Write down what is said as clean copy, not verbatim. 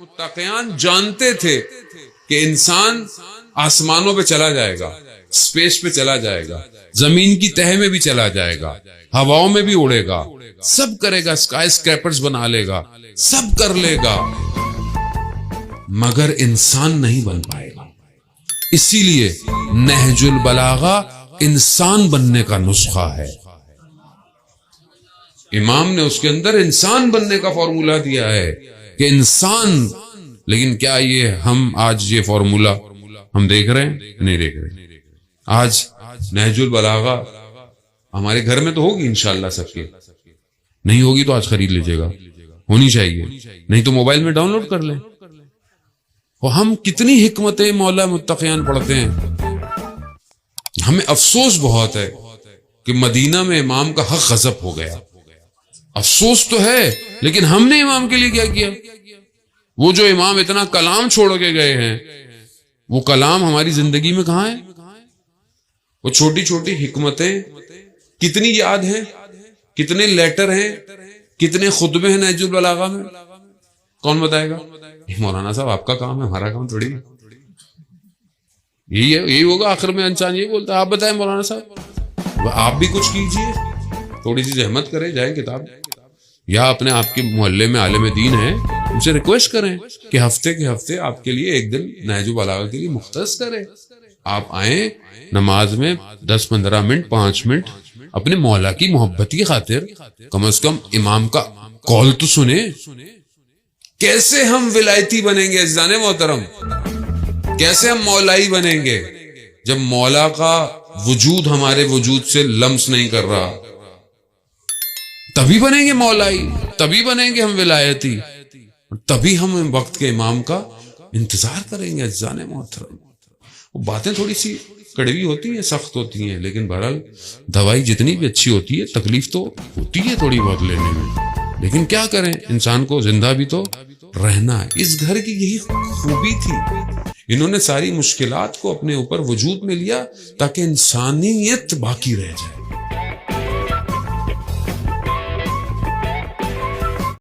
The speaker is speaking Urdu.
متقیان جانتے تھے کہ انسان آسمانوں پہ چلا جائے گا، اسپیس پہ چلا جائے گا، زمین کی تہہ میں بھی چلا جائے گا، ہواؤں میں بھی اڑے گا، سب کرے گا، اسکائی اسکریپرز بنا لے گا، سب کر لے گا، مگر انسان نہیں بن پائے گا۔ اسی لیے نہج البلاغہ انسان بننے کا نسخہ ہے۔ امام نے اس کے اندر انسان بننے کا فارمولا دیا ہے کہ انسان، لیکن کیا یہ ہم آج یہ فارمولا ہم دیکھ رہے ہیں؟ نہیں دیکھ رہے۔ آج نہج البلاغہ ہمارے گھر میں تو ہوگی انشاءاللہ سب کے، نہیں ہوگی تو آج خرید لیجیے گا، ہونی چاہیے، نہیں تو موبائل میں ڈاؤن لوڈ کر لیں۔ اور ہم کتنی حکمتیں مولا متقیان پڑھتے ہیں۔ ہمیں افسوس بہت ہے کہ مدینہ میں امام کا حق غصب ہو گیا۔ افسوس تو ہے، لیکن ہم نے امام کے لیے کیا کیا؟ وہ جو امام اتنا کلام چھوڑ کے گئے ہیں، وہ کلام ہماری زندگی میں کہاں ہے؟ وہ چھوٹی چھوٹی حکمتیں کتنی یاد ہیں، کتنے لیٹر ہیں، کتنے خطبے ہیں نہج البلاغہ میں؟ کون بتائے گا؟ مولانا صاحب آپ کا کام ہے، ہمارا کام تھوڑی ہے۔ یہی ہوگا آخر میں انسان یہ بولتا ہے۔ آپ بتائیں مولانا صاحب، آپ بھی کچھ کیجئے، تھوڑی سی زحمت کریں، جائیں کتاب، یا اپنے آپ کے محلے میں عالم دین ہیں، ان سے ریکویسٹ کریں کہ ہفتے کے ہفتے آپ کے لیے ایک دن نہج البلاغہ کے لیے مختص کریں۔ آپ آئیں نماز میں 10-15 منٹ 5 منٹ اپنے مولا کی محبت کی خاطر کم از کم امام کا قول تو سنیں۔ کیسے ہم ولایتی بنیں گے عزیزان محترم؟ کیسے ہم مولائی بنیں گے جب مولا کا وجود ہمارے وجود سے لمس نہیں کر رہا؟ تبھی بنیں گے مولائی، تبھی بنیں گے ہم ولایتی، تبھی ہم وقت کے امام کا انتظار کریں گے عزیزان محترم۔ وہ باتیں تھوڑی سی کڑوی ہوتی ہیں، سخت ہوتی ہیں، لیکن بہرحال دوائی جتنی بھی اچھی ہوتی ہے، تکلیف تو ہوتی ہے تھوڑی بہت لینے میں، لیکن کیا کریں، انسان کو زندہ بھی تو رہنا ہے۔ اس گھر کی یہی خوبی تھی، انہوں نے ساری مشکلات کو اپنے اوپر وجود میں لیا تاکہ انسانیت باقی رہ جائے۔